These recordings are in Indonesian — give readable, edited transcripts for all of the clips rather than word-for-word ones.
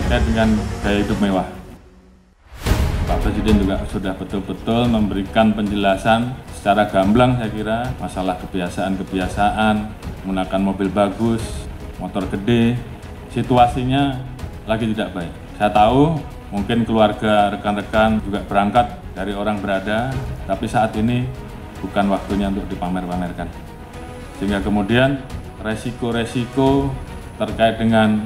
terkait dengan gaya hidup mewah. Pak Presiden juga sudah betul-betul memberikan penjelasan secara gamblang, saya kira, masalah kebiasaan-kebiasaan, menggunakan mobil bagus, motor gede, situasinya lagi tidak baik. Saya tahu mungkin keluarga, rekan-rekan juga berangkat dari orang berada, tapi saat ini bukan waktunya untuk dipamer-pamerkan. Sehingga kemudian resiko-resiko terkait dengan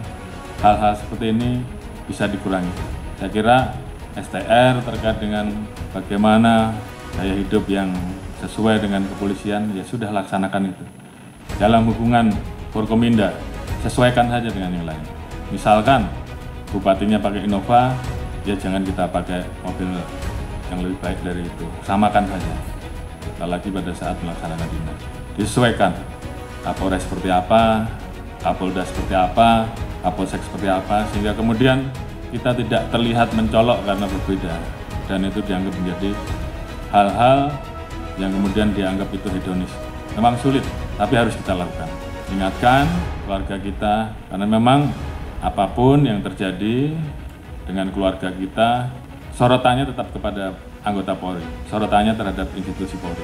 hal-hal seperti ini bisa dikurangi. Saya kira STR terkait dengan bagaimana gaya hidup yang sesuai dengan kepolisian, ya sudah laksanakan itu. Dalam hubungan Forkominda, sesuaikan saja dengan yang lain. Misalkan bupatinya pakai Innova, ya jangan kita pakai mobil yang lebih baik dari itu. Samakan saja, apalagi pada saat melaksanakan dinas. Disesuaikan, Kapolres seperti apa, Kapolda seperti apa, Kapolsek seperti apa, sehingga kemudian kita tidak terlihat mencolok karena berbeda, dan itu dianggap menjadi hal-hal yang kemudian dianggap itu hedonis. Memang sulit, tapi harus kita lakukan. Ingatkan keluarga kita, karena memang apapun yang terjadi dengan keluarga kita, sorotannya tetap kepada anggota Polri, sorotannya terhadap institusi Polri.